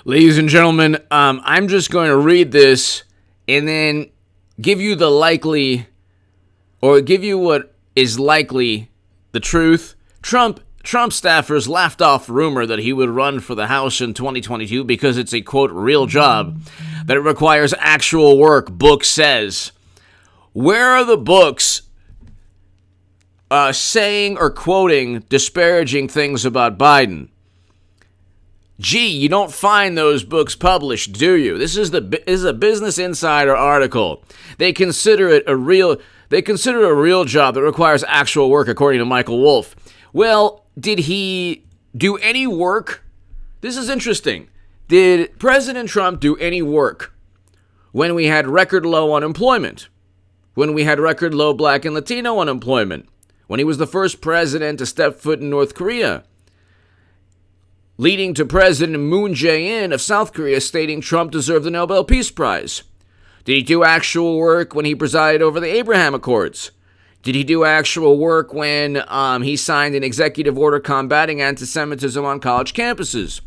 Ladies and gentlemen, I'm just going to read this and then give you the likely, or give you what is likely the truth. Trump staffers laughed off rumor that he would run for the House in 2022 because it's a, quote, real job, that it requires actual work, book says. Where are the books saying or quoting disparaging things about Biden? Gee, you don't find those books published, do you? This is a Business Insider article. They consider it a real job that requires actual work, according to Michael Wolff. Well, did he do any work? This is interesting. Did President Trump do any work when we had record low unemployment? When we had record low Black and Latino unemployment? When he was the first president to step foot in North Korea? Leading to President Moon Jae-in of South Korea stating Trump deserved the Nobel Peace Prize. Did he do actual work when he presided over the Abraham Accords? Did he do actual work when he signed an executive order combating anti-Semitism on college campuses?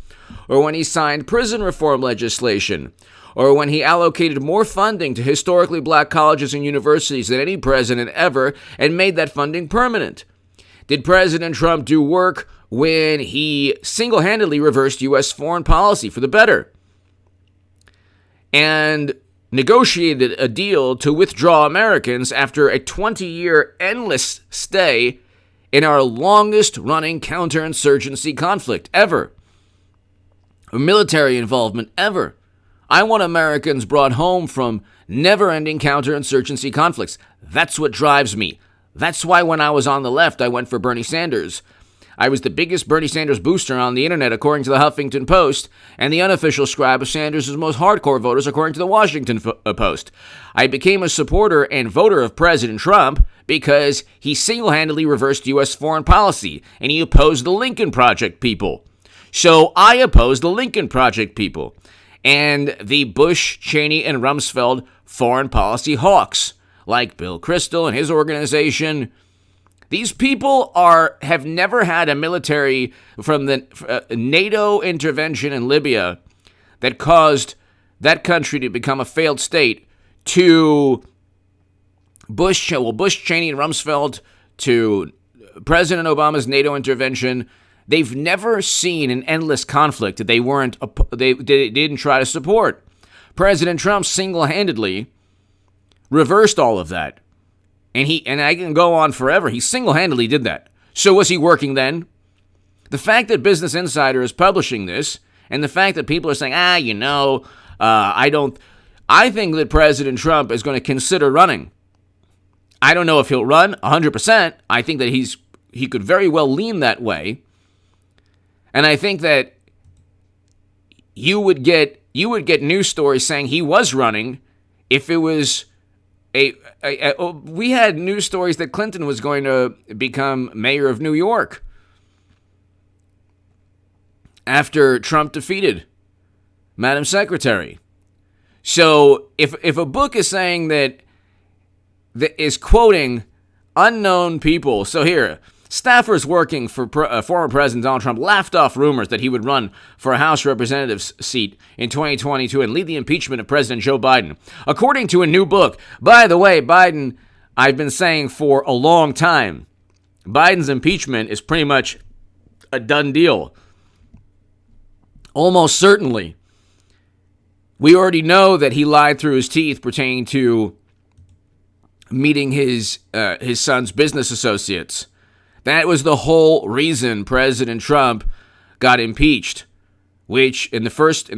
Or when he signed prison reform legislation? Or when he allocated more funding to historically black colleges and universities than any president ever and made that funding permanent? Did President Trump do work when he single-handedly reversed U.S. foreign policy for the better and negotiated a deal to withdraw Americans after a 20-year endless stay in our longest-running counterinsurgency conflict ever, a military involvement ever? I want Americans brought home from never-ending counterinsurgency conflicts. That's what drives me. That's why when I was on the left, I went for Bernie Sanders. I was the biggest Bernie Sanders booster on the internet, according to the Huffington Post, and the unofficial scribe of Sanders' most hardcore voters, according to the Washington Post. I became a supporter and voter of President Trump because he single-handedly reversed U.S. foreign policy, and he opposed the Lincoln Project people. So I oppose the Lincoln Project people and the Bush, Cheney, and Rumsfeld foreign policy hawks, like Bill Kristol and his organization. These people have never had a military from the NATO intervention in Libya that caused that country to become a failed state, to Bush, Cheney, and Rumsfeld, to President Obama's NATO intervention. They've never seen an endless conflict that they didn't try to support. President Trump single-handedly reversed all of that. And I can go on forever. He single-handedly did that. So was he working then? The fact that Business Insider is publishing this, and the fact that people are saying, I think that President Trump is going to consider running. I don't know if he'll run 100%. I think that he could very well lean that way. And I think that you would get news stories saying he was running if it was we had news stories that Clinton was going to become mayor of New York after Trump defeated Madam Secretary. So if a book is saying that is quoting unknown people, so here, staffers working for former President Donald Trump laughed off rumors that he would run for a House Representatives seat in 2022 and lead the impeachment of President Joe Biden. According to a new book, by the way, Biden, I've been saying for a long time, Biden's impeachment is pretty much a done deal. Almost certainly. We already know that he lied through his teeth pertaining to meeting his son's business associates. That was the whole reason President Trump got impeached, which in the first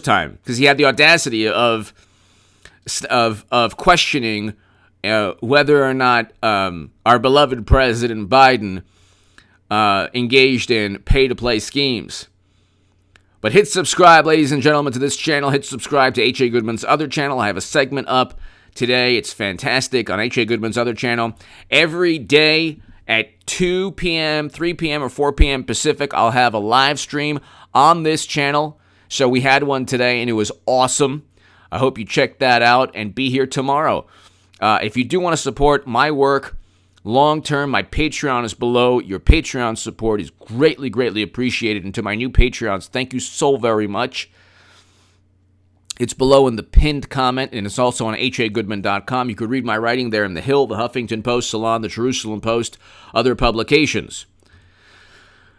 time, because he had the audacity of questioning whether or not our beloved President Biden engaged in pay-to-play schemes. But hit subscribe, ladies and gentlemen, to this channel. Hit subscribe to H.A. Goodman's other channel. I have a segment up today. It's fantastic on H.A. Goodman's other channel. Every day at 2 p.m., 3 p.m., or 4 p.m. Pacific, I'll have a live stream on this channel. So we had one today, and it was awesome. I hope you check that out and be here tomorrow. If you do want to support my work, long term. My Patreon is below. Your Patreon support is greatly, greatly appreciated. And to my new Patreons, thank you so very much. It's below in the pinned comment, and it's also on hagoodman.com. You could read my writing there in The Hill, The Huffington Post, Salon, The Jerusalem Post, other publications.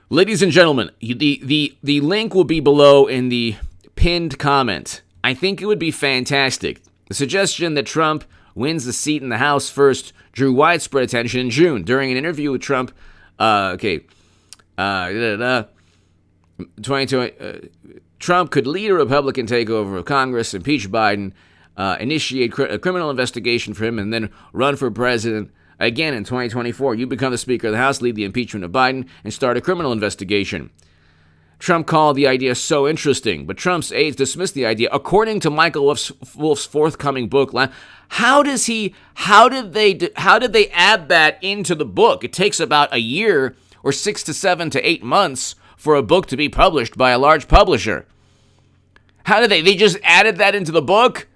Ladies and gentlemen, the link will be below in the pinned comment. I think it would be fantastic. The suggestion that Trump wins the seat in the House first drew widespread attention in June. During an interview with Trump, 2020... Trump could lead a Republican takeover of Congress, impeach Biden, initiate a criminal investigation for him, and then run for president again in 2024. You become the Speaker of the House, lead the impeachment of Biden, and start a criminal investigation. Trump called the idea so interesting, but Trump's aides dismissed the idea. According to Michael Wolff's forthcoming book, how did they add that into the book? It takes about a year or 6 to 7 to 8 months for a book to be published by a large publisher. How did they just added that into the book?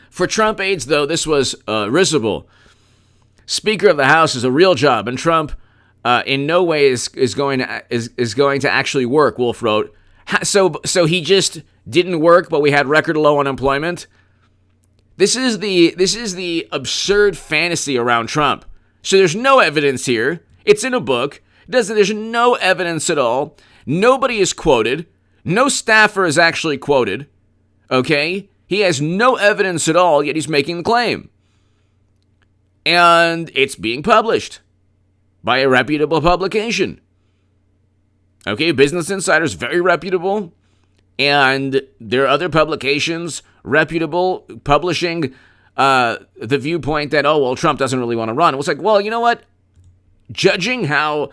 For Trump aides, though, this was risible. Speaker of the House is a real job, and Trump in no way is going to actually work, Wolff wrote. So he just didn't work, but we had record low unemployment. This is the absurd fantasy around Trump. So there's no evidence here. It's in a book. There's no evidence at all. Nobody is quoted. No staffer is actually quoted. Okay? He has no evidence at all, yet he's making the claim. And it's being published by a reputable publication. Okay, Business Insider is very reputable. And there are other publications, reputable, publishing the viewpoint that, Trump doesn't really want to run. It was like, well, you know what? Judging how...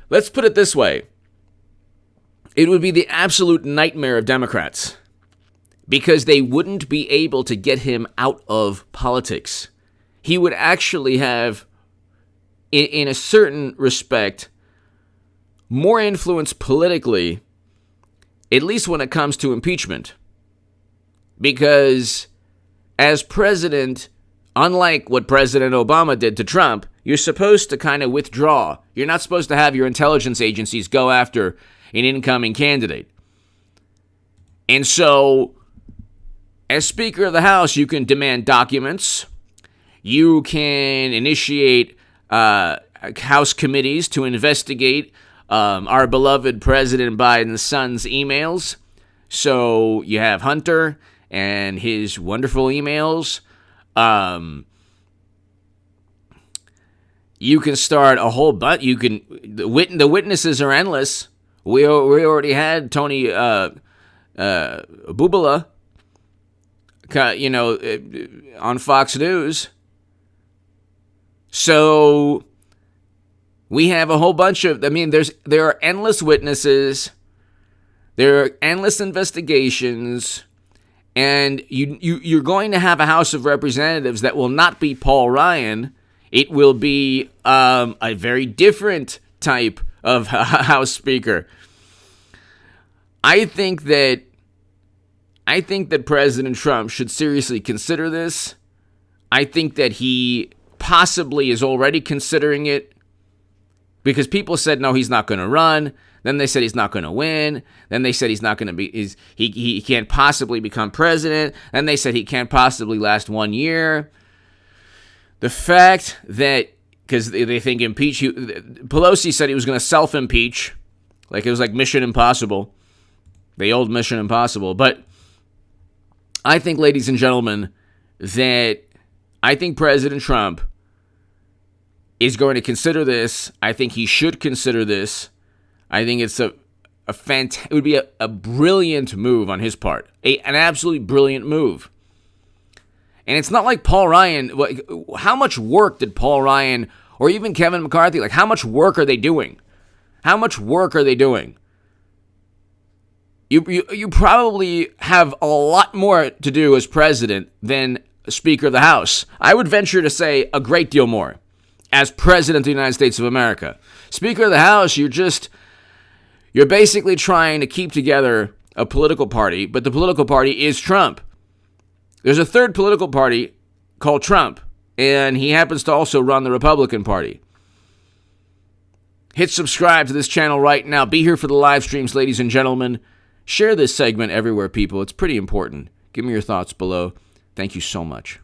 Let's put it this way. It would be the absolute nightmare of Democrats because they wouldn't be able to get him out of politics. He would actually have, in a certain respect, more influence politically, at least when it comes to impeachment. Because as president, unlike what President Obama did to Trump, you're supposed to kind of withdraw. You're not supposed to have your intelligence agencies go after an incoming candidate. And so, as Speaker of the House, you can demand documents. You can initiate House committees to investigate our beloved President Biden's son's emails. So you have Hunter and his wonderful emails. You can start a whole bunch. The witnesses are endless. We already had Tony Bubala, on Fox News. So we have a whole bunch of. There are endless witnesses. There are endless investigations. And you're going to have a House of Representatives that will not be Paul Ryan. It will be a very different type of House Speaker. I think that President Trump should seriously consider this. I think that he possibly is already considering it because people said, no, he's not going to run. Then they said he's not going to win. Then they said he's not going to be. He can't possibly become president. Then they said he can't possibly last 1 year. The fact that, because they think Pelosi said he was going to self-impeach, like it was like Mission Impossible, the old Mission Impossible. But I think, ladies and gentlemen, that I think President Trump is going to consider this. I think he should consider this. I think it's it would be a brilliant move on his part, an absolutely brilliant move. And it's not like Paul Ryan. How much work did Paul Ryan or even Kevin McCarthy, how much work are they doing? How much work are they doing? You probably have a lot more to do as president than Speaker of the House. I would venture to say a great deal more as president of the United States of America. Speaker of the House, you're basically trying to keep together a political party, but the political party is Trump. There's a third political party called Trump, and he happens to also run the Republican Party. Hit subscribe to this channel right now. Be here for the live streams, ladies and gentlemen. Share this segment everywhere, people. It's pretty important. Give me your thoughts below. Thank you so much.